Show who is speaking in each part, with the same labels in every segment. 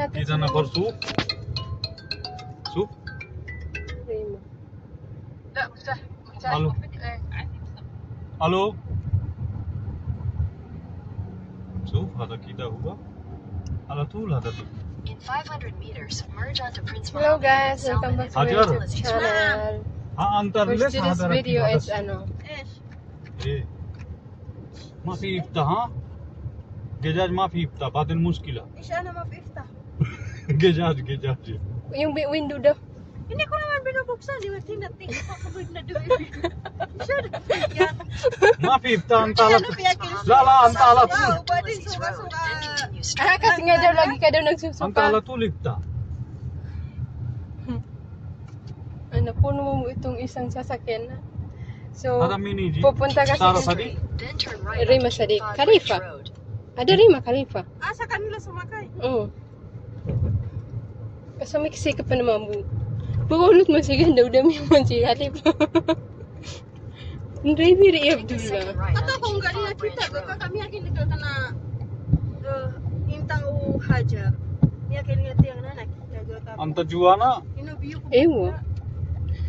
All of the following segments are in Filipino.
Speaker 1: natin.
Speaker 2: Kita na for soup. Soup?
Speaker 1: Rima.
Speaker 2: Hello. Hello. Soup هذا كده هو على طول هذا.
Speaker 3: In 500 meters, merge onto Prince
Speaker 1: Hello
Speaker 3: Mohammed
Speaker 1: guys,
Speaker 3: and
Speaker 1: welcome back to
Speaker 2: Hajar.
Speaker 1: my YouTube channel.
Speaker 2: أنت
Speaker 1: First
Speaker 2: ليش
Speaker 1: today's
Speaker 2: هذا
Speaker 1: video
Speaker 2: ركيب
Speaker 1: is ano.
Speaker 2: إيه ما في إفتح ها جداج ما في إفتح بعد المشكلة
Speaker 4: إيش أنا ما بيفتح
Speaker 2: جداج
Speaker 1: Yung window daw.
Speaker 4: Hindi ko naman binubuksan. Di ba tinating ko kapag na doon. Sure. Yan.
Speaker 2: ما في إفتح أنت على
Speaker 4: Ano piyakin?
Speaker 2: لا لا أنت على
Speaker 4: Wow,
Speaker 2: طول
Speaker 4: pwede
Speaker 3: Please road, then
Speaker 4: suka-suka.
Speaker 3: continue straight.
Speaker 1: Kasi nga daw lagi ka daw
Speaker 2: أنت
Speaker 1: nagsusuka.
Speaker 2: على طول إفتح
Speaker 1: Ano, puno mo itong isang sasakyan na. So,
Speaker 2: هذا مين يجي
Speaker 1: pupunta kasi
Speaker 2: Sara
Speaker 1: sa
Speaker 2: Sadiq
Speaker 3: Then turn right
Speaker 1: Rima
Speaker 3: onto
Speaker 1: Sadiq.
Speaker 3: King Fahd
Speaker 1: Khalifa.
Speaker 3: Bridge Road.
Speaker 1: Ada Rima Khalifa.
Speaker 4: Ah, sa kanila sumakay.
Speaker 1: Oo. Kasi may kasi ka pa naman bu. Pagulot mo sige daw dami mo si Khalifa. Hindi biri
Speaker 3: Take the
Speaker 1: Abdullah.
Speaker 3: second right
Speaker 4: Ato
Speaker 3: onto
Speaker 4: kung
Speaker 3: King
Speaker 4: gani
Speaker 3: Fahd Bridge
Speaker 4: nakita ko
Speaker 3: Road.
Speaker 4: kami akin ka na intang u Hajar. Niya kini tiyang na nakita ko ta.
Speaker 2: أنت جوانا
Speaker 4: Inubiyo ko.
Speaker 1: ايوه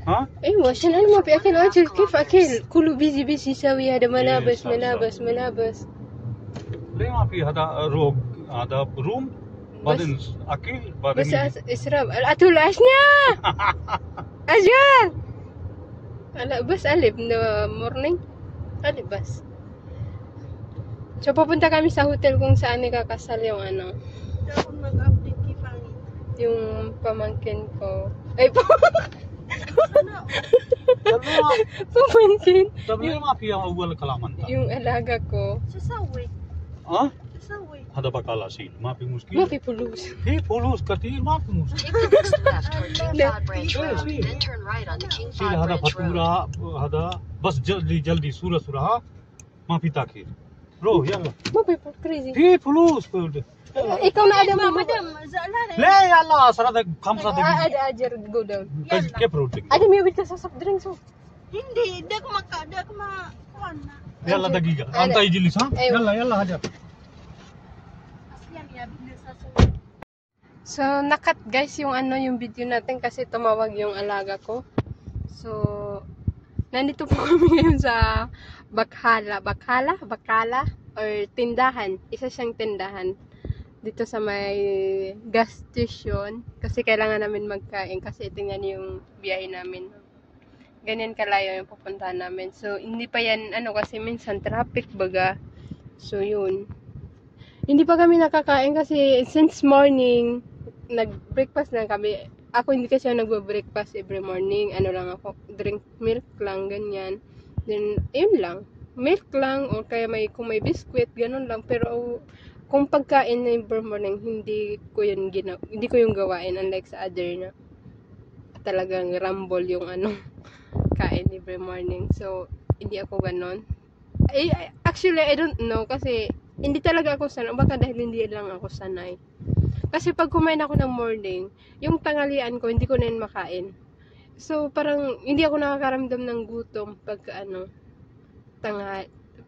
Speaker 2: ها
Speaker 1: ايوه عشان انا ما في اكل اجل كيف اكل كله بيزي بيزي يسوي هذا ملابس
Speaker 2: صح،
Speaker 1: ملابس
Speaker 2: صح.
Speaker 1: ملابس
Speaker 2: ليه ما في هذا روب هذا روم بعدين أكل
Speaker 1: بس
Speaker 2: بعدين
Speaker 1: اسراب الاتول عشنا اجل لا بس قلب morning قلب بس so pupunta kami sa hotel kung saan ikakasal yung ano
Speaker 4: Dapat mag-update kay Pangi.
Speaker 1: yung pamangkin ko ay pamangkin
Speaker 2: طب ليه ما في أول كلام أنت
Speaker 1: yung alaga ko
Speaker 4: Sa Sawi.
Speaker 2: ها
Speaker 4: Sa Sawi.
Speaker 2: هذا بقى شيء ما في
Speaker 1: ما
Speaker 2: مشكلة
Speaker 1: في فلوس
Speaker 2: في فلوس كثير ما في مشكلة
Speaker 3: Take the next left toward King
Speaker 1: No.
Speaker 3: Fahd Bridge
Speaker 2: Sure,
Speaker 3: Road.
Speaker 2: sure.
Speaker 3: Then turn right onto King
Speaker 2: شيل
Speaker 3: Fahd
Speaker 2: هذا
Speaker 3: Bridge Road.
Speaker 2: فاتورة هذا بس جلدي جلدي صورة صورة ها ما في تأخير روح يلا
Speaker 1: ما في crazy
Speaker 2: في فلوس
Speaker 1: ikaw na ada mo
Speaker 4: Madam, zaalala.
Speaker 2: لا يلا سرادة خمسة دقيقة
Speaker 1: ada ajar go down
Speaker 2: كيف روح
Speaker 1: ada may ka sa soft drinks mo
Speaker 4: Hindi, di ako kuwan na.
Speaker 2: يلا دقيقة أنت يجي لي ها
Speaker 1: أيوة.
Speaker 2: يلا يلا هجر
Speaker 4: Asyan, yabi na sa Sawi.
Speaker 1: So, nakat guys yung ano yung video natin kasi tumawag yung alaga ko. So, nandito po kami ngayon sa Bakala or tindahan. Isa siyang tindahan dito sa may gas station kasi kailangan namin magkain kasi tingnan yung biyahe namin. Ganyan kalayo yung pupuntahan namin. So, hindi pa yan ano kasi minsan traffic baga. So, yun. Hindi pa kami nakakain kasi since morning, nag-breakfast lang kami. Ako hindi kasi ako nagbe-breakfast every morning. Ano lang ako, drink milk lang, ganyan. Then, yun lang. Milk lang, o kaya kung may biscuit, ganun lang. Pero, kung pagkain na every morning, hindi ko yung gawain. Unlike sa other na talagang rumble yung ano, kain every morning. So, hindi ako ganun. Actually, I don't know kasi hindi talaga ako sanay. Baka dahil hindi lang ako sanay. Kasi pag kumain ako ng morning, yung tanghalian ko, hindi ko na yun makain. So, parang hindi ako nakakaramdam ng gutom pag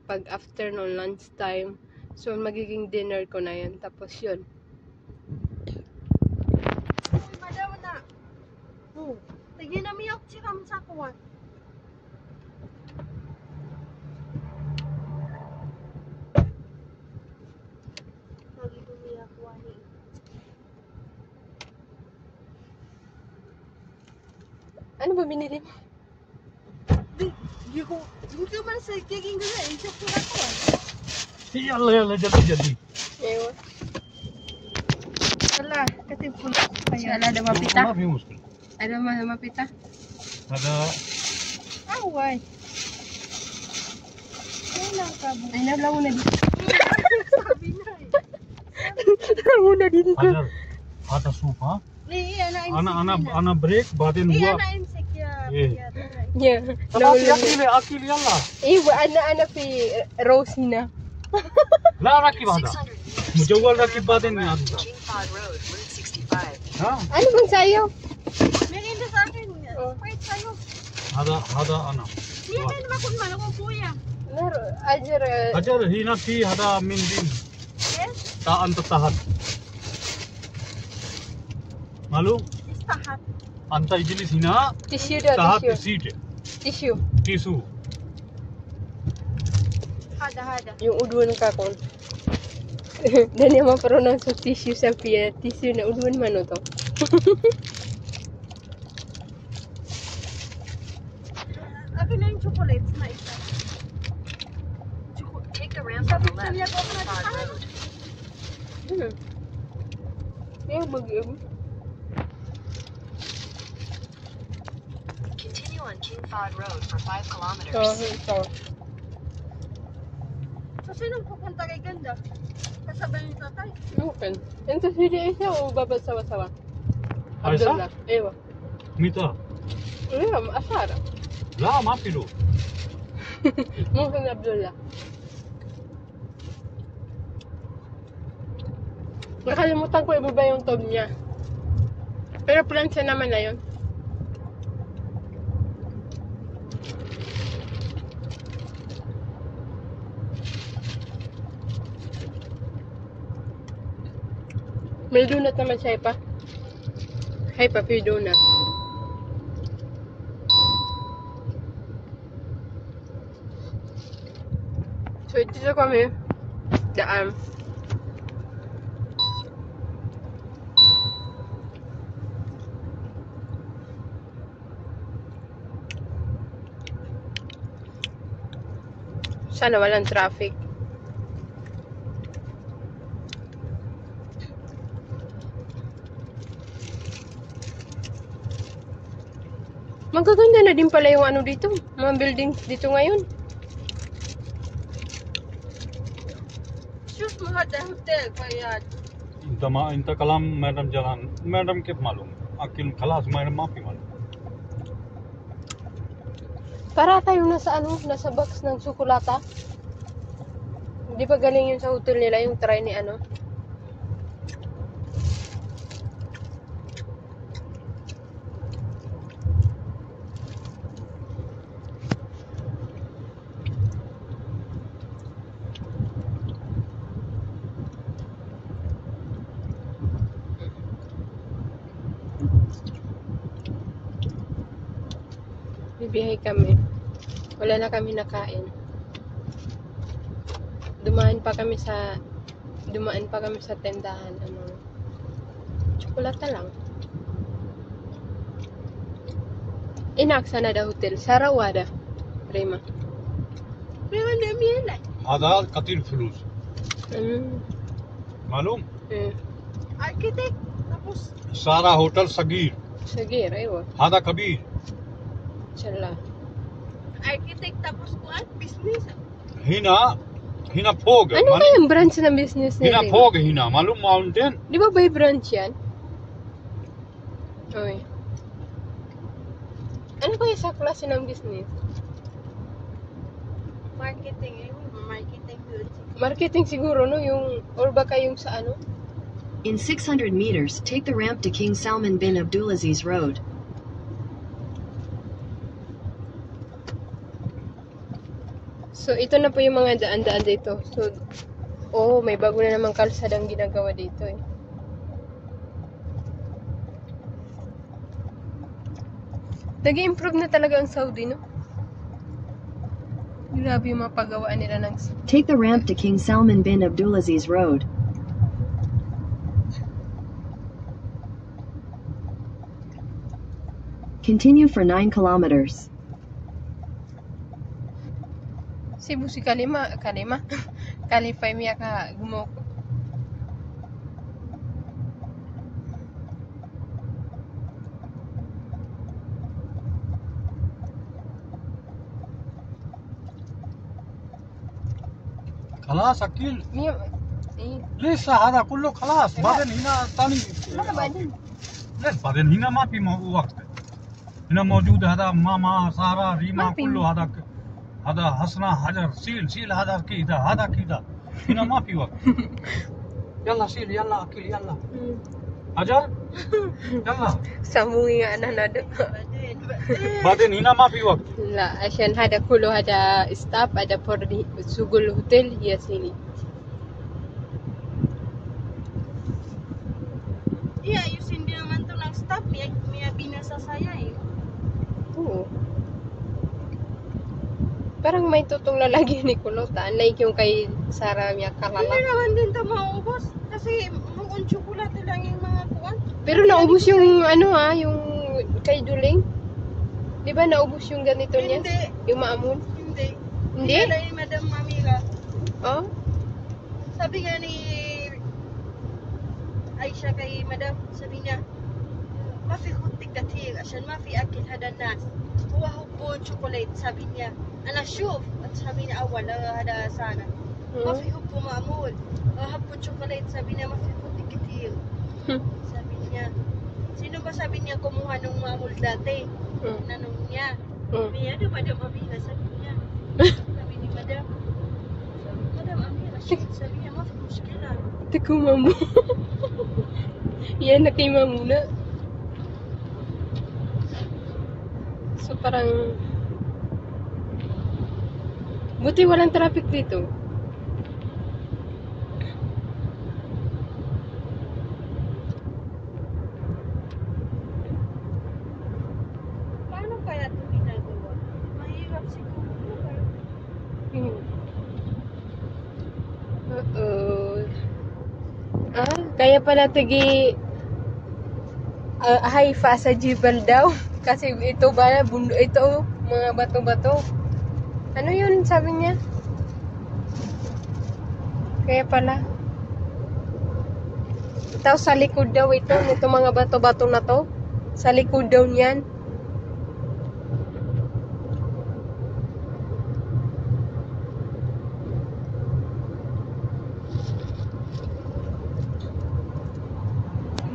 Speaker 1: pag afternoon, lunchtime. So, magiging dinner ko na yun. Tapos yun.
Speaker 4: Madam na. Tigyan na miyok chikam sa kuwan. Lagi bumiyak wani.
Speaker 1: Ano ba binili mo?
Speaker 4: Di ko man sa kiging gula. Isip ko na kuwan.
Speaker 2: يلا يلا جلدي جلدي
Speaker 1: Ewan.
Speaker 4: Wala, kasi full.
Speaker 1: Kasi ada mapita.
Speaker 2: ما في مشكلة
Speaker 1: Ada mapita.
Speaker 2: هذا
Speaker 4: Away. Wala ka bu.
Speaker 1: Ay, nabla mo na dito.
Speaker 4: Sabi na eh.
Speaker 1: Nabla mo na dito.
Speaker 2: هذا هذا سوب ها أنا بريك بعدين هو
Speaker 4: أنا امسك يا
Speaker 2: إيه.
Speaker 1: Yeah.
Speaker 2: طب أكل أكل يلا
Speaker 1: ايوه انا في روسينا.
Speaker 2: لا ركب هذا
Speaker 3: 600 meters.
Speaker 2: مجول ركب بعدين
Speaker 3: Turn
Speaker 2: هذا
Speaker 3: left, King Fahd Road, Route 65.
Speaker 2: ها
Speaker 1: Ano bang sayo?
Speaker 4: Merinda sa akin. Sprite sa'yo.
Speaker 2: هذا أنا
Speaker 4: Hindi na naman kung man ako kuya.
Speaker 1: Naro, ajar.
Speaker 2: أجل هنا في هذا من دين
Speaker 4: Yes?
Speaker 2: تا أنت تحت मालूम
Speaker 4: Istahat.
Speaker 2: अंता इजलिस Hina
Speaker 1: Tissue daw,
Speaker 2: tahat
Speaker 1: tissue.
Speaker 2: seat
Speaker 1: Tissue.
Speaker 2: Tissue
Speaker 4: Hada.
Speaker 1: Yung udwan ka kon. Dani mo pronounce sa tissue sa pia. Tissue na udwan man o to.
Speaker 4: Akin na yung chocolates na isa.
Speaker 3: Take the ramp on the left
Speaker 4: Sabi
Speaker 3: to
Speaker 4: ko
Speaker 3: King
Speaker 4: na
Speaker 3: Fahd Road.
Speaker 1: Yung mag-im.
Speaker 3: Continue on King Fahd Road for 5 kilometers.
Speaker 1: ito.
Speaker 4: So, sinong pupunta kay Ganda? Kasabay yung tatay.
Speaker 1: Open. Ito si Isa o babad sawa-sawa?
Speaker 2: ऐसा
Speaker 1: Abdullah. Ewa.
Speaker 2: मीता
Speaker 1: Ewa, asara.
Speaker 2: ला माफी लो
Speaker 1: Mungkin Abdullah. Nakalimutan ko ibaba yung tub niya. Pero plancha naman na yun. May donut naman siya pa. Hay pa, free donut. So, dito kami. Daan. Sana walang traffic. Magaganda na din pala yung ano dito. Mga buildings dito ngayon.
Speaker 4: Shoes mo hada hotel. Kaya,
Speaker 2: इंत कलाम मैडम जलान मैडम के मालूम अकिल खलास मैडम माफी मालूम
Speaker 1: Para tayong nasa ano, nasa box ng tsokolata. Di ba galing yun sa hotel nila, yung try ni ano? Bibiyahe kami. Wala na kami nakain. Dumaan pa kami sa tindahan. Ano, tsokolata lang. Inaksa na da hotel. Sarawada. Rema.
Speaker 4: may wala miyala.
Speaker 2: هذا قتيل فلوس मालूम
Speaker 4: Architect. Tapos,
Speaker 2: सारा होटल Sagir
Speaker 1: Sige, aywa.
Speaker 2: هذا كبير
Speaker 1: Chala.
Speaker 4: architect. Tapos, kuan, business.
Speaker 2: هنا فوق
Speaker 1: Ano ba yung branch ng business nila?
Speaker 2: هنا فوق هنا मालूम mountain
Speaker 1: Di ba by branch yan? Oy. Ano kaya sa klase ng business?
Speaker 4: Marketing. Marketing goods.
Speaker 1: Marketing siguro, no? Yung, or baka yung sa ano?
Speaker 3: In 600 meters, take the ramp to King Salman bin Abdulaziz Road.
Speaker 1: So, ito na po yung mga daan-daan dito. So, oh, may bago na namang kalsadang ginagawa dito eh. Nag-i-improve na talaga ang Saudi, no? Grabe yung mga paggawaan nila ng...
Speaker 3: Take the ramp to King Salman bin Abdulaziz Road. Continue for 9 kilometers.
Speaker 1: Cebu si Kalima. Kalifay miya ka gumoko.
Speaker 2: خلاص أكيل
Speaker 1: Miya, eh,
Speaker 2: لسه هذا كله خلاص بعدين هنا ثاني
Speaker 1: baka ba din?
Speaker 2: ليش بعدين هنا ما في وقت هنا موجود هذا ماما سارة ريما
Speaker 1: ما في.
Speaker 2: كله هذا حسنا حجر سيل هذا كذا هنا ما في وقت يلا سيل يلا أكل يلا حجر يلا
Speaker 1: Sambungin nga na nado.
Speaker 2: بعدين هنا ما في وقت
Speaker 1: La, asyan hada kulo hada stop, ada por di Sugul Hotel, ya sini.
Speaker 4: Iya, ayusin din naman to ng tetap Mia binasa saya eh.
Speaker 1: Oo. Parang may tutong lalagyan ni Kulot. Unlike yung kay Sarah niya
Speaker 4: Hindi
Speaker 1: kalala.
Speaker 4: naman din ito maubos. Kasi mukhang tsokolate lang yung mga kuwan.
Speaker 1: Pero naubos yung yung kay Duling. Di ba naubos yung ganito niya?
Speaker 4: Hindi.
Speaker 1: Yung maamon?
Speaker 4: Hindi.
Speaker 1: Hindi?
Speaker 4: Hindi ni Madam Amira.
Speaker 1: Oh?
Speaker 4: Sabi nga ni Aisha kay Madam, sabi niya, ما في خطك كثير عشان ما في أكل هذا الناس هو حبون شوكولات sabi niya أنا شوف sabi niya أول هذا سنة ما في حب معمول حبون شوكولات sabi niya ما في خطك كثير sabi niya sino ba sabi niya kumuha ng maamul dati nanong niya Mia do Madam Amira sabi niya sabi ni Madam Amira sabi niya ما في مشكلة
Speaker 1: Tiku mamu. Yan na kay mamuna. So parang buti walang traffic dito.
Speaker 4: paano kaya ito ginagawa? Mahirap siguro
Speaker 1: Kaya pala tigi haifa sa Jibal daw. Kasi ito ba, ito, mga bato-bato. Ano yun, sabi niya? Kaya pala. Ito sa likod daw ito, mga bato-bato na to. Sa likod daw niyan.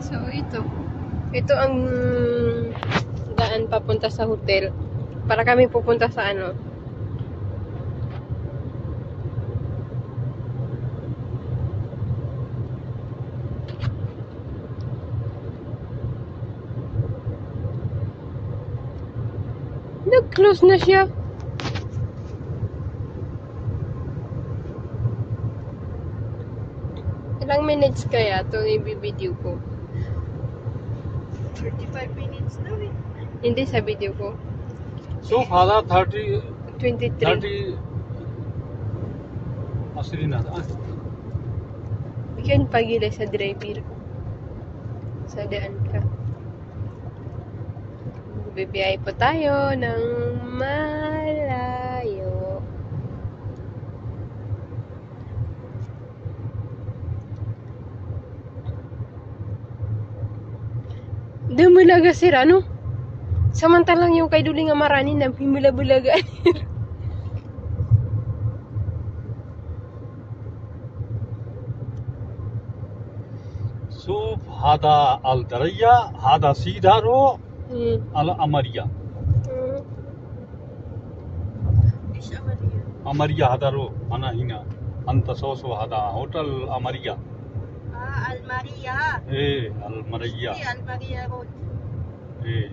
Speaker 1: So ito ang daan papunta sa hotel. Para kami pupunta sa nag-close na siya. Ilang minutes kaya ito i-video ko?
Speaker 4: 35 minutes daw eh.
Speaker 1: Hindi sa video ko.
Speaker 2: So father 30
Speaker 1: 23.
Speaker 2: asli na.
Speaker 1: Bigyan pagila sa driver. Sa daan ka. Bibiyay po tayo ng malayo. Dumulaga sira, no? Samantalang yung kay Duling nga marani na himula-bulagaan.
Speaker 2: شوف هذا الدريا هذا سيدا رو الأمريا
Speaker 4: Ish Amaria.
Speaker 2: أمريا هذا رو أنا هنا أنت سوسو هذا هوتل أمريا
Speaker 4: Almaria.
Speaker 2: إيه المريا
Speaker 4: Hindi, Almaria Road.
Speaker 2: إيه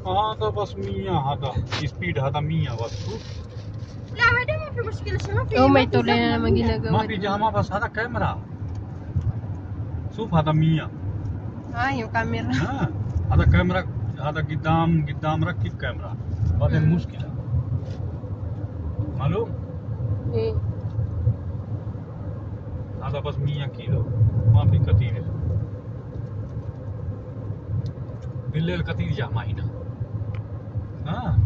Speaker 2: هذا بس مية هذا سبيد هذا مية بس
Speaker 4: لا هذا ما في مشكلة siya. Ma fi.
Speaker 1: Oh, may tuloy na naman ginagawa.
Speaker 2: ما في جامعة بس هذا كاميرا شوف هذا مية
Speaker 1: Yung camera.
Speaker 2: ها هذا كاميرا هذا قدام ركب كاميرا بعدين مشكلة معلوم هذا بس 100 كيلو ما في كثير بالليل كثير جامعة هنا ها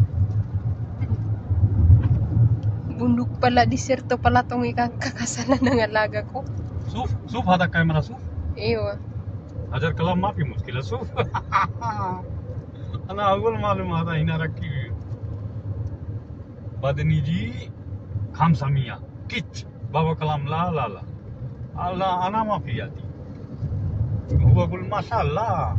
Speaker 1: Bundok pala, diserto pala itong ikakakasalan ng alaga ko.
Speaker 2: شوف هذا كاميرا شوف
Speaker 1: Ewa.
Speaker 2: هذا الكلام ما في مشكلة شوف أنا أقول معلوم هذا هنا ركب بعدين يجي 500 كيت بابا كلام لا لا لا الله أنا ما في يدي هو يقول ما شاء الله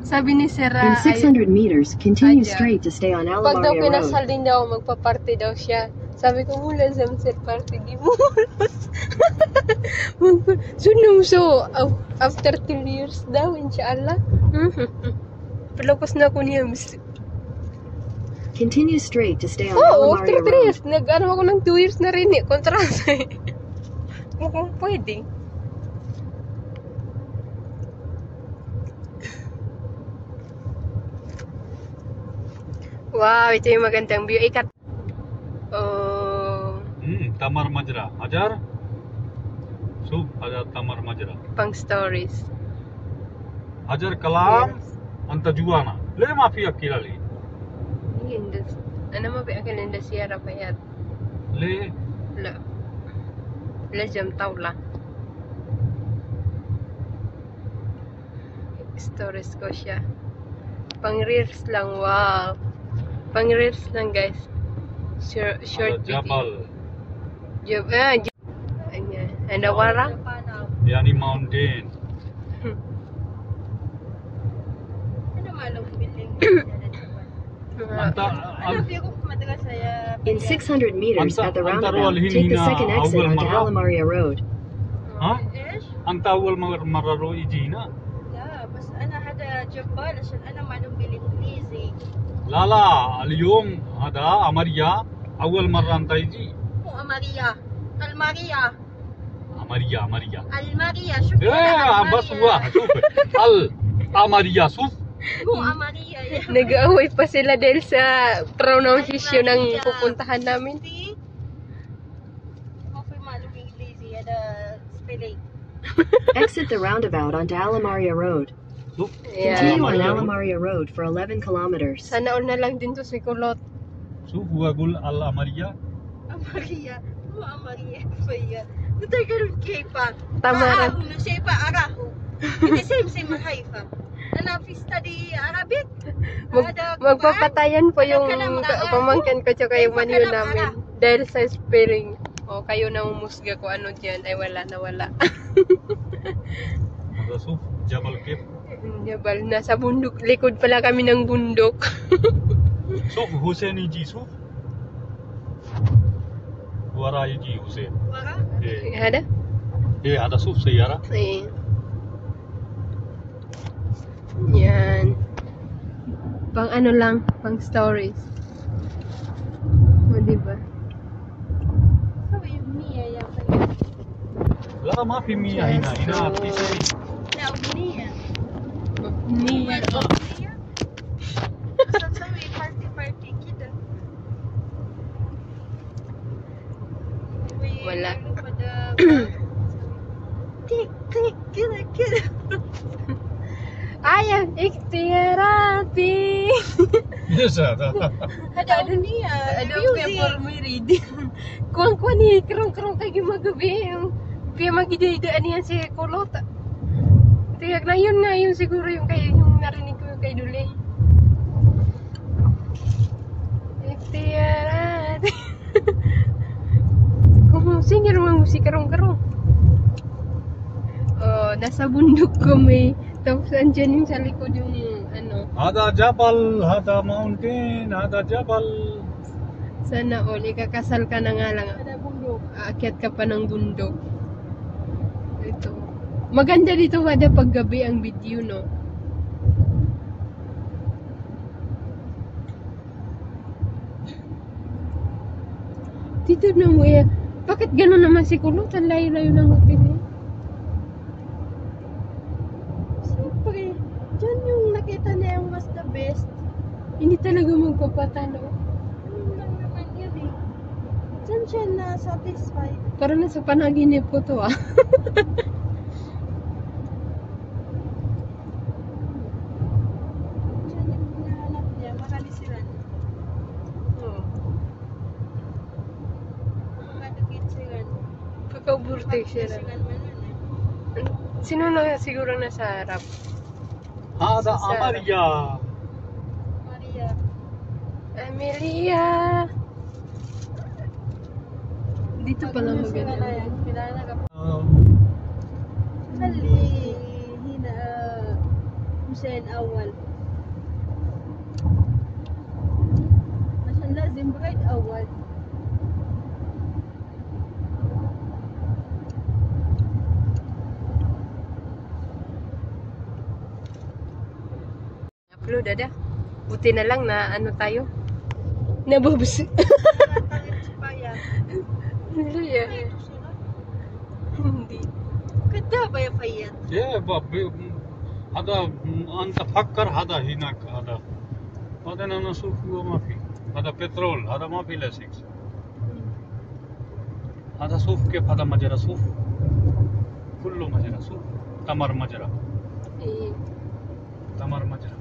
Speaker 1: Sabi ni Sera,
Speaker 3: In 600 meters, continue
Speaker 1: Aja.
Speaker 3: straight to stay on
Speaker 1: pag daw
Speaker 3: Alamaria
Speaker 1: pinasal
Speaker 3: Road.
Speaker 1: din daw, magpa-party daw siya. Sabi ko, mula sa sir party, gimulos. So, after 2 years daw, inshallah. Palapos na ako niya.
Speaker 3: Continue straight to stay on
Speaker 1: Oo, after
Speaker 3: Alamaria
Speaker 1: 3
Speaker 3: Road.
Speaker 1: years. Nag-ano ako ng 2 years na rin eh. Kontrasa eh. Mukhang pwede. Wow, ito yung magandang view. Ikat. Oh,
Speaker 2: Tamar Majra. Hajar. Sub Hajar Tamar Majra.
Speaker 1: pang stories.
Speaker 2: Hajar Kalam.
Speaker 1: Yes.
Speaker 2: Anta Juana. Le Mafia Kilali.
Speaker 1: Indas. Ano mo ba ang indas Sierra Payat?
Speaker 2: Le.
Speaker 1: La. La jam tawla. Stories ko siya. Pang reels lang, wow. Pang reels lang, guys. Short
Speaker 2: Ada
Speaker 1: video.
Speaker 2: Jabal.
Speaker 1: Ayan. And the wara?
Speaker 2: Yani Mountain.
Speaker 4: Ano malong building?
Speaker 2: Anta.
Speaker 4: Ano fiyo ko madagas saya.
Speaker 3: In 600 meters at the roundabout,
Speaker 2: Antarual
Speaker 3: take the
Speaker 2: hinina
Speaker 3: second exit
Speaker 2: awal
Speaker 3: onto
Speaker 2: marra.
Speaker 3: Alamaria Road.
Speaker 2: Ha?
Speaker 4: Ish?
Speaker 2: Anta awal mararo ijina.
Speaker 4: لا بس انا هذا جبال عشان انا معلوم بالانجليزي.
Speaker 2: لا لا اليوم هذا أمريا أول مرة أنت يجي.
Speaker 4: مو اماريا. الماريا.
Speaker 2: أمريا.
Speaker 4: الماريا شوف
Speaker 2: إيه بس هو شوف الأمريا شوف.
Speaker 4: مو اماريا يا
Speaker 1: Nag-aaway pa sila dahil sa pronunciation ng pupuntahan namin.
Speaker 4: في ما في معلوم انجليزي هذا spelling.
Speaker 3: Exit the roundabout onto Alamaria Road.
Speaker 2: شوف.
Speaker 1: Yeah.
Speaker 3: Continue on
Speaker 2: Alamaria.
Speaker 3: Alamaria Road for 11 kilometers.
Speaker 1: Sana all na lang din to si Kulot.
Speaker 2: شوف هو يقول الأمريا.
Speaker 4: اماريا مو اماريا فيا نتذكر كيف
Speaker 1: Tamaran.
Speaker 4: شايفه اراهو انت سيم هيفا انا في study Arabic.
Speaker 1: Magpapatayan po yung pamangkin ko tsaka yung manyo namin. Dahil sa spelling. O kayo na umusga ko ano dyan. Ay wala na wala.
Speaker 2: هذا شوف جبل كيف.
Speaker 1: Jabal, nasa bundok. Likod pala kami ng bundok.
Speaker 2: شوف حسين يجي شوف. ورا يجي حسين.
Speaker 4: وراء
Speaker 2: إيه
Speaker 1: Hada?
Speaker 2: إيه هذا شوف سيارة.
Speaker 1: Eh. Yan. Pang ano lang, pang stories. O, diba?
Speaker 4: سوي أغنية يا فندم.
Speaker 2: لا ما في مياه هنا هنا في شيء.
Speaker 4: لا أغنية.
Speaker 1: Niya.
Speaker 4: أغنية. بس نسوي بارتي كده.
Speaker 1: ولا.
Speaker 4: تيك تيك كده كده.
Speaker 1: Ayan, ikhtiyarati.
Speaker 2: Yes هذا.
Speaker 4: هذا أغنية.
Speaker 1: For me reading. Kuwang-kuwan ni, karong-karong kayo magabi. Kaya magidayadaan niyan si Kulot. Tiyag na yun nga, yun siguro yung kayo, yung narinig ko kay Duli. Ikhtiyarati. Kung singer mo si karong-karong. Oh, nasa bundok kami. Tapos andyan yung sa likod yung ano.
Speaker 2: هذا جبل هذا mountain هذا جبل.
Speaker 1: Sana all, ikakasal ka na nga lang.
Speaker 4: هذا بندق.
Speaker 1: Aakyat ka pa ng bundok. Ito. Maganda dito kada paggabi ang video, no? Dito na mo eh. Bakit gano'n naman si Kulot? Ang layo-layo ng hotel eh.
Speaker 4: Siyempre, dyan yung nakita niya yung mas the best.
Speaker 1: Hindi talaga magpapatalo.
Speaker 4: Ano lang naman yun eh. Dyan siya na-satisfied.
Speaker 1: Parang nasa panaginip ko to ah.
Speaker 4: Dyan yung hinahanap niya, makalisiran. Makadagit-siran.
Speaker 1: Pagka-burtek siya lang.
Speaker 4: Makadagit-siran man yun eh.
Speaker 1: Sino na siguro nasa harap?
Speaker 2: هذا أمريا.
Speaker 4: Maria.
Speaker 1: Amelia! Dito pala
Speaker 4: Makalisiran na
Speaker 1: maganda.
Speaker 4: yan. Pinanagap. خلي هنا حسين أول عشان لازم بعيد أول.
Speaker 1: Upload ada. Buti na lang na ano tayo. Nababas.
Speaker 4: Tatangin si Paya.
Speaker 1: Hallelujah.
Speaker 4: Ito sila.
Speaker 2: هذا أنت فكر هذا هناك هذا أنا شوف هو ما في هذا بترول هذا ما في لاسكس هذا شوف كيف هذا مجرى شوف كله مجرى شوف تمر مجرى
Speaker 1: Eh,
Speaker 2: تمر مجرى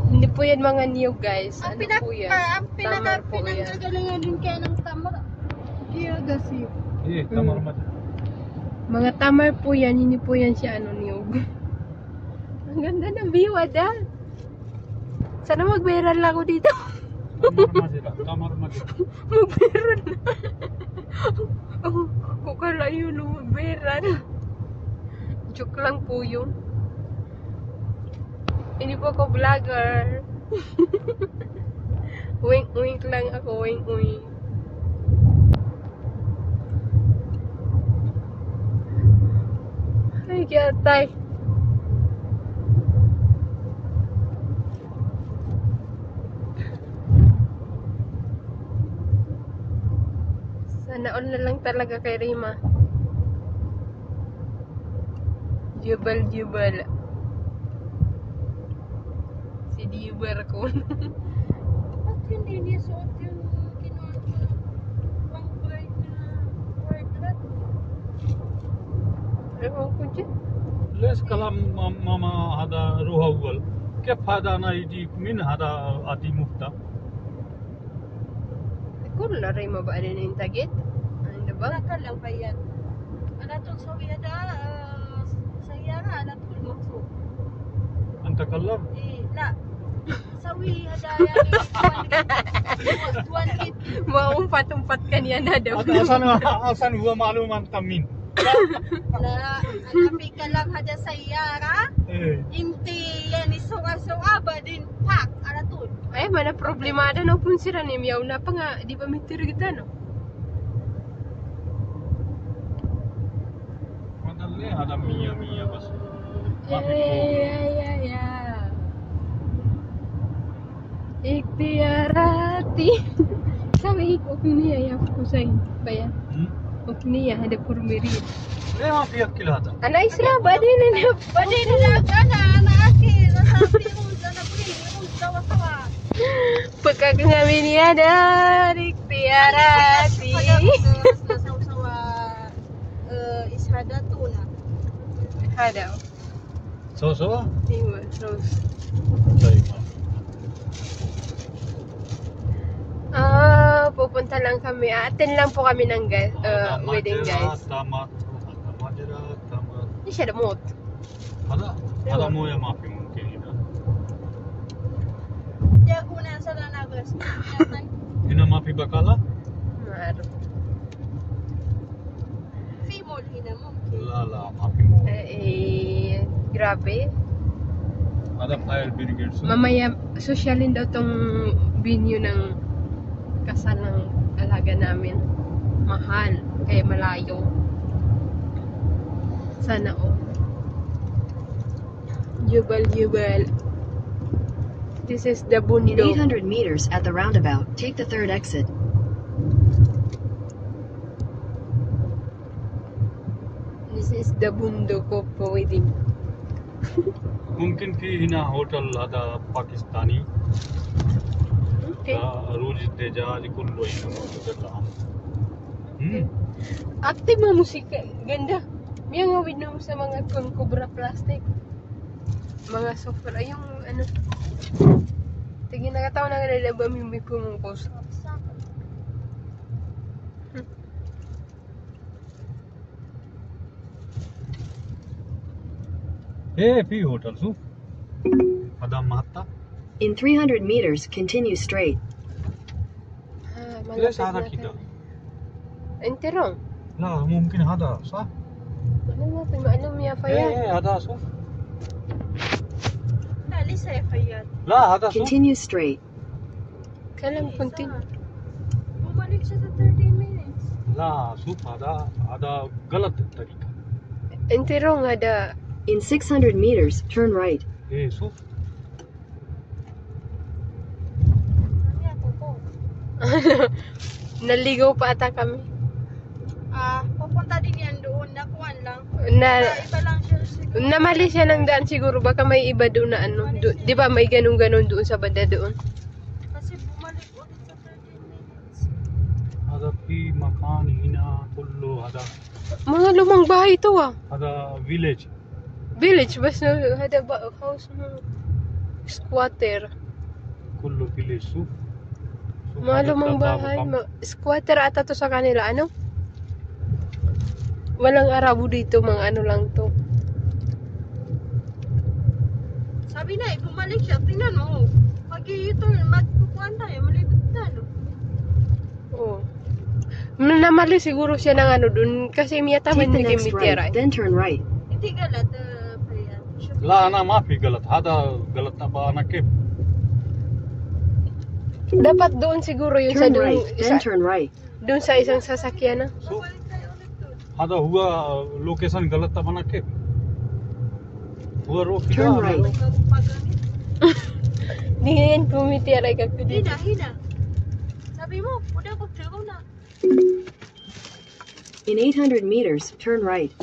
Speaker 1: hindi po yan mga niyog guys.
Speaker 4: Ang
Speaker 1: Ano po yan? Tamar po yan.
Speaker 4: pinagagalingan din kaya ng tamar. Kaya kasi.
Speaker 2: إيه تمر مجرى
Speaker 1: Mga tamar po yan, hindi po yan siya ano niyog. Ang ganda ng view, Ada. Sana mag-viral ako dito.
Speaker 2: تمر مجرى
Speaker 1: Mag-viral na. Oh, kung kala yun, mag-viral. Joke lang po yun. Hindi po ako vlogger. Wink-wink lang ako, wink-wink. Ay, gatay. Sana all na lang talaga kay Rima. Jubal. Si Dibar ko.
Speaker 4: Ba't hindi niya suot yung kinuha ko ng pang-bright na wardrobe?
Speaker 1: Ewan ko dyan.
Speaker 2: ليش كلام ماما هذا روح أول كيف هذا أنا يجي من هذا أدي مفتى
Speaker 1: Kung laray mo ba ano yung tagit? Ano ba?
Speaker 4: Bakal lang ba yan? Anatong sawi ada sayara anatong maksud.
Speaker 2: أنت كلام
Speaker 4: La. Sawi ada yang tuan kit.
Speaker 1: Maumpat-umpat ka niya na daw.
Speaker 2: هذا أصلا هو معلومات تمين
Speaker 4: La, anapi ka lang ada sayara.
Speaker 2: إيه
Speaker 4: Inti yan isuwa-suwa ba din pak anatong.
Speaker 1: Ay, mana problema ada no pun sira ni miyaw na pa nga. Di ba mitir kita no?
Speaker 2: هذا اللي هذا مية بس ما في
Speaker 1: Ya. Ikhtiarati. Sabi ko niya ya ko say. Baya. Niya ada purmiri.
Speaker 2: ليه ما في أكل هذا
Speaker 1: Ana isra ba din na?
Speaker 4: Pwede nila kana na akin nasabi mo sa nabri mo sawa-sawa.
Speaker 1: Pagkakangami niya ada ikhtiarati.
Speaker 4: Sawa-sawa ishada tuna.
Speaker 1: Hadaw.
Speaker 2: سوا
Speaker 1: Iwa, Rose.
Speaker 2: طيب
Speaker 1: Pupunta lang kami. Attend lang po kami ng wedding guys.
Speaker 2: تمر مجرى تمر
Speaker 1: Hindi siya damot.
Speaker 2: هذا موية ما في ممكن هنا
Speaker 4: Dia guna sa lanabas.
Speaker 2: هنا ما في بقالة
Speaker 1: Maro.
Speaker 4: Female hina mumkin.
Speaker 2: لا ما في موية
Speaker 1: Grabe.
Speaker 2: هذا فاير بريجيد
Speaker 1: Mamaya, sosyalin daw tong venue ng kasal ng alaga namin. Mahal. Kaya malayo. Sana all. Jubal. This is the
Speaker 3: In
Speaker 1: bundok.
Speaker 3: 800 meters at the roundabout, take the third exit.
Speaker 1: This is the bundok of wedding.
Speaker 2: ممكن في هنا هوتل هذا باكستاني
Speaker 1: Okay.
Speaker 2: روج الدجاج كله هنا موجود لهم
Speaker 1: Active mga musika. Ganda. May ngawid na mo sa mga Cobra plastic. Mga software. Ay, yung ano. Tingin nakatawa na nga nila ba may pumungkos.
Speaker 2: ايه في هوتل شوف هذا محطة
Speaker 3: In 300 meters, continue straight.
Speaker 2: ليش هذا كده؟
Speaker 1: Enterong.
Speaker 2: لا ممكن هذا صح؟
Speaker 1: Ano natin? Maalam niya pa yan.
Speaker 2: ايه هذا شوف
Speaker 4: La, lisa ya fayyad.
Speaker 2: لا هذا شوف
Speaker 3: Continue straight.
Speaker 1: Kailan continue?
Speaker 4: Bumalik siya sa 30 minutes.
Speaker 2: لا شوف هذا غلط طريقة
Speaker 1: Enterong ada.
Speaker 3: In 600 meters, turn right.
Speaker 2: ايه شوف
Speaker 4: Ano yan, kuko?
Speaker 1: Naligaw pa ata kami.
Speaker 4: Pupunta din yan doon. Nakuhan lang. Iba lang siya siguro.
Speaker 1: Namali siya ng daan siguro. Baka may iba doon na ano. Di ba may ganun-ganun doon sa banda doon?
Speaker 4: Kasi bumalik ulit sa 13 minutes.
Speaker 2: هذا في مكان هنا كله هذا
Speaker 1: Mga lumang bahay ito ah.
Speaker 2: هذا village.
Speaker 1: Village. Basta hada ba house mo. Squatter.
Speaker 2: كله village. شوف
Speaker 1: Mga lumang bahay. Squatter ata to sa kanila. Ano? Walang Arabo dito. Mga ano lang to.
Speaker 4: Sabi na, bumalik siya. Tingnan mo. Mag-u-turn, magkukuhan tayo. Malibig tayo.
Speaker 1: Oo. Namali siguro siya ng ano dun. Kasi miyata
Speaker 3: Take
Speaker 1: man
Speaker 3: the next
Speaker 1: naging
Speaker 3: right, then turn right.
Speaker 4: Hindi galat. Payan.
Speaker 2: لا أنا ما في غلط هذا غلط أبغى أنا كيف
Speaker 1: Dapat doon siguro yun sa
Speaker 3: Turn
Speaker 1: doon.
Speaker 3: right, then turn right.
Speaker 1: Doon sa isang sasakyan na.
Speaker 2: شوف
Speaker 4: Balik tayo ulit doon.
Speaker 2: هذا هو لوكيشن غلط أبغى أنا كيف هو روك
Speaker 3: Turn
Speaker 2: كده
Speaker 3: right.
Speaker 4: Bagong pagamit.
Speaker 1: Di ngayon pumitira ka ko dito.
Speaker 4: Hina. Sabi mo, udah ko trabaho na.
Speaker 3: In 800 meters, turn right.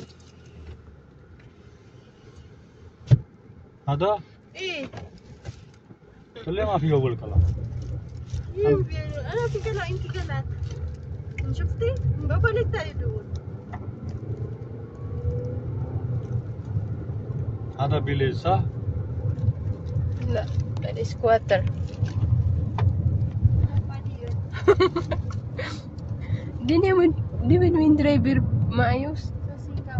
Speaker 2: هذا
Speaker 4: Eh,
Speaker 2: كله ما في أول كلام
Speaker 4: yung ano, tingala, hindi galat. Shukti, babalik tayo doon.
Speaker 2: هذا village صح
Speaker 1: Wala. That is squatter.
Speaker 4: Pwede yun.
Speaker 1: Di naman yung driver maayos.
Speaker 4: Kasi ikaw.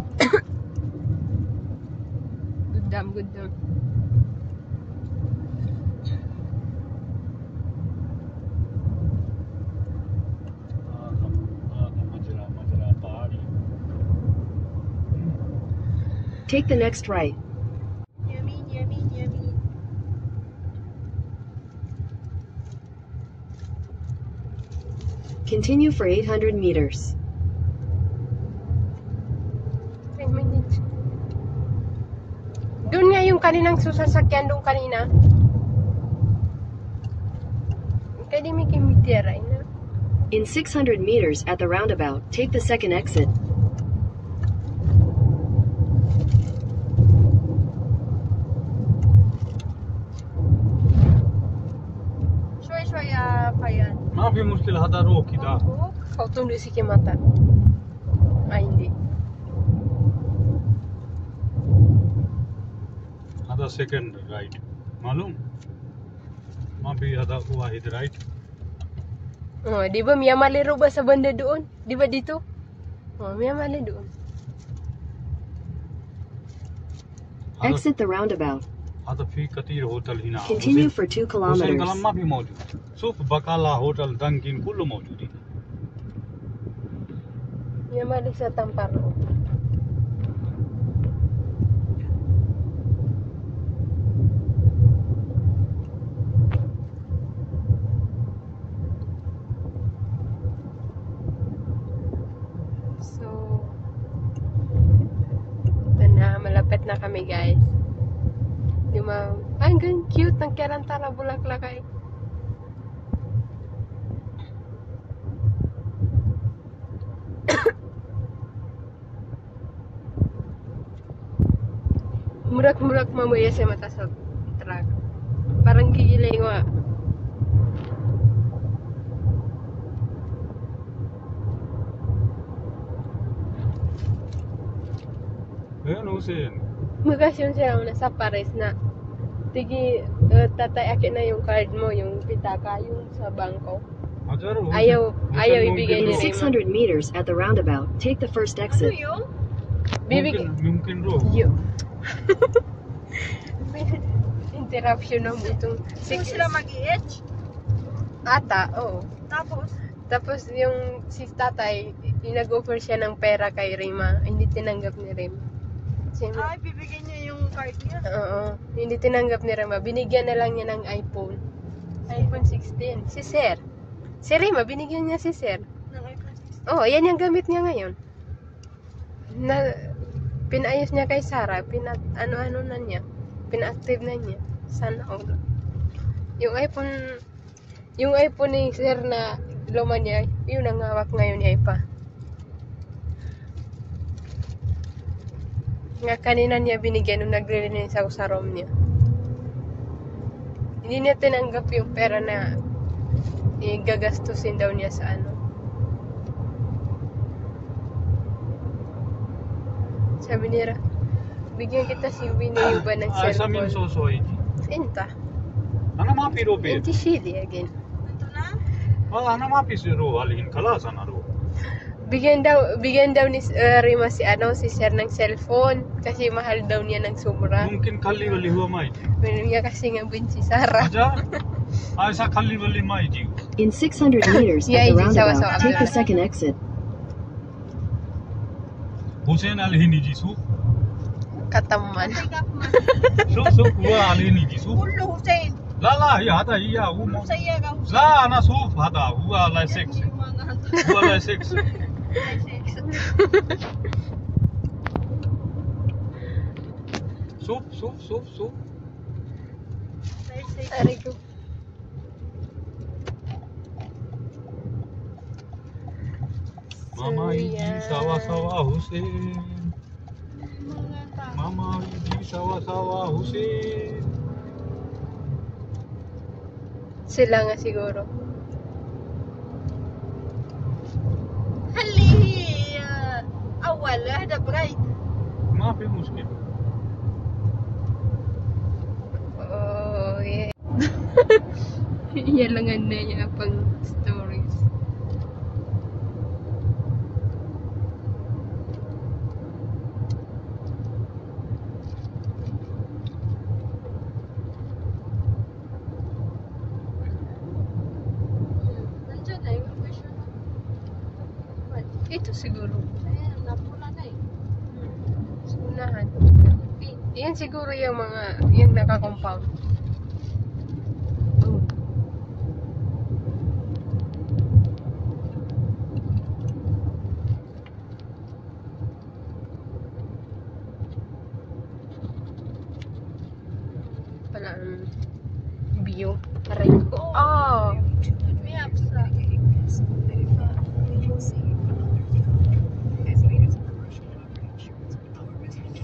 Speaker 1: Good damn.
Speaker 2: مجرى पहाड़ी
Speaker 3: Take the next right.
Speaker 4: Yamin.
Speaker 3: Continue for 800 meters.
Speaker 1: 10 minutes. Doon nga yung kaninang susasakyan doon kanina. Kaya di may kimitira na.
Speaker 3: In 600 meters at the roundabout, take the second exit.
Speaker 4: Shway payan.
Speaker 2: ما في مشكلة هذا روك كده
Speaker 1: Kautundo si Kimata. Ay, hindi.
Speaker 2: هذا second right मालूम ما في هذا واحد right
Speaker 1: Oh, di ba Mia maliro ba sa banda doon? Di ba dito? Oh, Mia mali doon.
Speaker 2: هذا
Speaker 3: Exit the roundabout.
Speaker 2: هذا في كثير هوتل هنا
Speaker 3: Continue for 2
Speaker 2: حسين
Speaker 3: kilometers.
Speaker 2: كلام ما في موجود شوف بقالة هوتل دانكين كله موجودين
Speaker 1: Mia mali sa Tamparo. So, ito na, malapit na kami guys. Yung mga, ay, gan cute ng Kerantara Bulaklak ay. Murak-murak mamaya sa mata sa truck. Parang gigiling nga.
Speaker 2: Ayan Hussein
Speaker 1: Magasyon siya na sa pares na tigi tatay akin na yung card mo, yung pitaka, yung sa bangko.
Speaker 2: Hajar Hussein
Speaker 1: Ayaw ibigay
Speaker 3: In
Speaker 1: ni Raymond.
Speaker 3: 600 meters at the roundabout, take the first
Speaker 4: Ano
Speaker 3: exit.
Speaker 4: yung?
Speaker 1: Bibigay.
Speaker 2: ممكن روح
Speaker 1: Yo. Interruption ng itong
Speaker 4: Doon sila mag-i-etch.
Speaker 1: ata, oo.
Speaker 4: Tapos,
Speaker 1: Tapos yung si tatay, nag-offer siya ng pera kay Rima. Hindi tinanggap ni Rima.
Speaker 4: ay, bibigyan niya yung card niya.
Speaker 1: Oo. Hindi tinanggap ni Rima. Binigyan na lang niya ng iPhone. iPhone 16. Si Sir. Si Rima, binigyan niya si Sir.
Speaker 4: Ng iPhone 16.
Speaker 1: Oh, yan yung gamit niya ngayon. Na pinayos niya kay Sarah, ano na niya. Pina-active na niya. Sana all. Yung iPhone ni Sir na luma niya, yun ang hawak ngayon niya pa. Nga kanina niya binigyan nung naglilinis ako sa room niya. Hindi niya tinanggap yung pera na gagastusin daw niya sa ano. Sabi niya, bigyan kita si Winnie ba ng
Speaker 2: Sa min
Speaker 1: cellphone.
Speaker 2: so iji.
Speaker 1: Inta.
Speaker 2: Ana mapi ro be.
Speaker 1: Inti Shili again.
Speaker 4: Ito na?
Speaker 2: Ana mapi ro alin kala sana ro.
Speaker 1: Bigyan daw ni Rima si Sir ng cellphone kasi mahal daw niya ng sobra.
Speaker 2: Mungkin kali wali huwa mai.
Speaker 1: Pero niya kasi nga bin si Sarah.
Speaker 2: Aja. Sa kali wali mai ji.
Speaker 3: In 600 meters
Speaker 1: Yeah,
Speaker 3: at the
Speaker 1: easy. Sawa,
Speaker 3: roundabout,
Speaker 1: sawa.
Speaker 3: take the second exit.
Speaker 2: Hussein alhini ji su.
Speaker 1: Kataman.
Speaker 4: Take up man.
Speaker 2: So huwa alhini ji su.
Speaker 4: Ulo Hussein.
Speaker 2: La ya hada iya hu mo.
Speaker 4: Sa iya ka Hussein.
Speaker 2: La ana su hada huwa la sex.
Speaker 4: Yung mga hanto.
Speaker 2: Huwa la sex. Soup.
Speaker 1: Ari ko.
Speaker 2: Mama iji sawa Hussein. Mama iji sawa Hussein.
Speaker 1: Sila nga siguro.
Speaker 4: خليه أول هذا برايد.
Speaker 2: ما في مشكلة.
Speaker 1: Oh, yeah. Yalangan na niya pang stories.
Speaker 4: Nandiyan na yung question.
Speaker 1: Ito siguro.
Speaker 4: Ayan, napula na eh.
Speaker 1: Sa unahan. Yan siguro yung naka-compound. Oh. Pala ang view. Aray ko. Oh!
Speaker 4: We have sa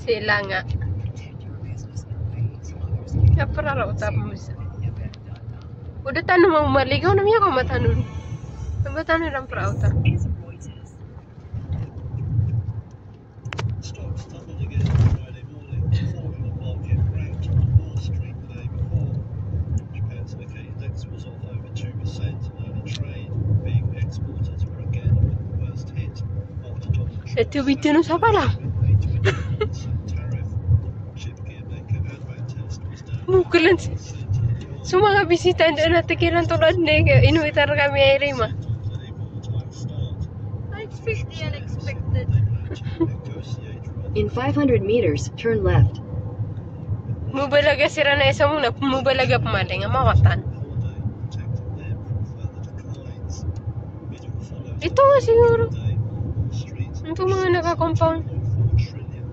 Speaker 1: Sila nga. Kaya para raw tapos mo sa. Udah tanong mo maligaw na miya ko matanon. Ba tanong lang para uta.
Speaker 5: Stocks tumbled again Friday morning, following a market rout on Wall Street the day before. Japan's Nikkei index was off over 2% in early trade, being exporters were again among the worst hit after Donald
Speaker 1: Sa tubig tinong sa pala.
Speaker 5: tariff. Chip gear maker Advantest was down
Speaker 1: Mukulan.
Speaker 5: 5% in
Speaker 1: So mga bisita doon na tikiran tulad ni inuwitar kami ay Rima.
Speaker 5: on a volatile start.
Speaker 4: I expect the unexpected.
Speaker 5: They managed to negotiate rather
Speaker 3: In 500 meters, turn left.
Speaker 1: Mubalaga sira na isa muna, mubalaga pamaling, ang mawatan.
Speaker 5: holiday, protecting them from further declines. Middle followed
Speaker 1: Ito nga siguro.
Speaker 5: today on Wall Street.
Speaker 1: Ito mga naka-compound.
Speaker 5: $4 trillion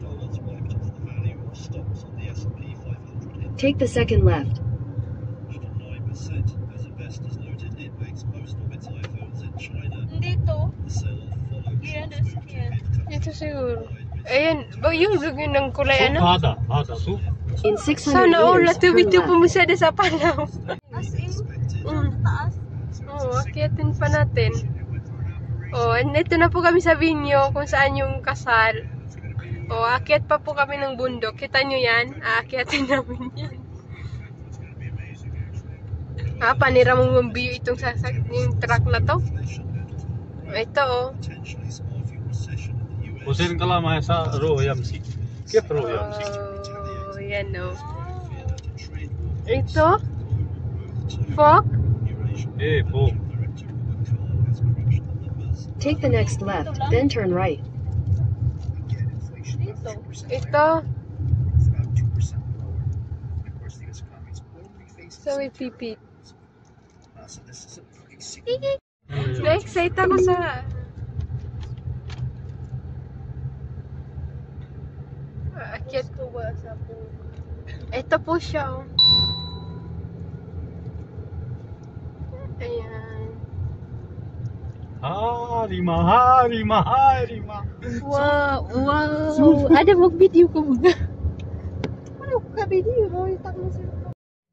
Speaker 5: wiped off the value of stocks on the S&P 500 index,
Speaker 3: Take the second left.
Speaker 5: 9% as investors noted it makes most of its iPhones in China.
Speaker 4: Dito,
Speaker 5: The sell-off followed
Speaker 4: Yan,
Speaker 5: shots from
Speaker 4: yan.
Speaker 5: Japan
Speaker 1: Ito siguro.
Speaker 5: companies
Speaker 1: Ayan, ba yung ng kulay ano?
Speaker 2: hada soup.
Speaker 3: In 600
Speaker 1: Sana all
Speaker 3: meters,
Speaker 1: na
Speaker 3: turn
Speaker 1: tubig
Speaker 3: left.
Speaker 1: pumusada sa palaw.
Speaker 4: as in,
Speaker 5: expected.
Speaker 1: Mm.
Speaker 4: taas.
Speaker 1: Oo, akyatin pa natin. Oh, andito na po kami sa Binyo kung saan yung kasal. Oh, akyat pa po kami ng bundok. Kita nyo yan? Aakyatin namin yan. Panira mong view itong yung truck na to. Ito oh.
Speaker 5: Potentially small fuel recession in the US.
Speaker 2: Hussein kala mai sa ro yamsi. Kep ro yamsi.
Speaker 1: Oh, yan oh.
Speaker 5: Fear that a trade war
Speaker 1: Ito?
Speaker 5: growth too.
Speaker 1: Fok?
Speaker 5: Eurasian
Speaker 2: Po.
Speaker 5: Director Robert Kahn has crushed the numbers.
Speaker 3: Take the next left, then turn right.
Speaker 4: Dito.
Speaker 1: Ito? So, may pipit. Na-excite ako sa... Akyat ko ba sa po? Ito po siya, oh. Ayan.
Speaker 2: Harima, harima, harima.
Speaker 1: Wow, wow. Ada mag-video ko mga.
Speaker 4: Ano ka video mo? Itak mo siya.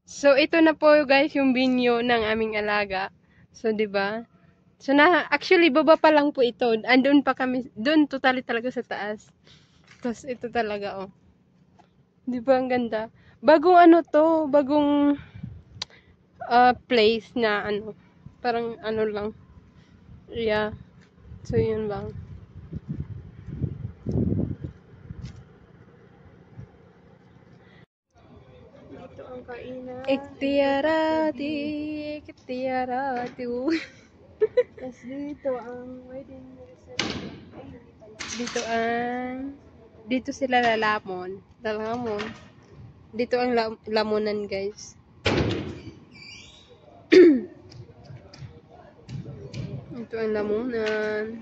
Speaker 1: So, ito na po guys yung binyo ng aming alaga. So, di ba? So, actually, baba pa lang po ito. Andun pa kami, doon totally talaga sa taas. Tapos, ito talaga, oh. Di ba, ang ganda? Bagong ano to, bagong place na ano, parang ano lang. Yeah. So, yun lang.
Speaker 4: Dito ang kainan.
Speaker 1: Iktiyarati, iktiyarati.
Speaker 4: Tapos dito ang wedding reception. Ay, hindi pala.
Speaker 1: Dito sila lalamon. Dito ang lamunan, guys. Ito ang lamunan.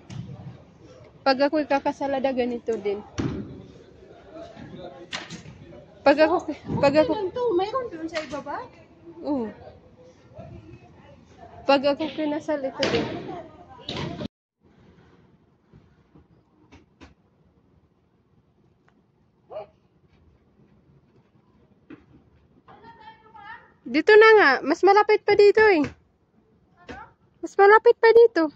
Speaker 1: Pag ako'y kakasalada, ganito din. Pag ako,
Speaker 4: Lang to, mayroon doon sa ibaba?
Speaker 1: pag ako kinasal, ito din. Dito na nga, mas malapit pa dito eh. Mas malapit pa dito.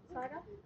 Speaker 4: Sarah?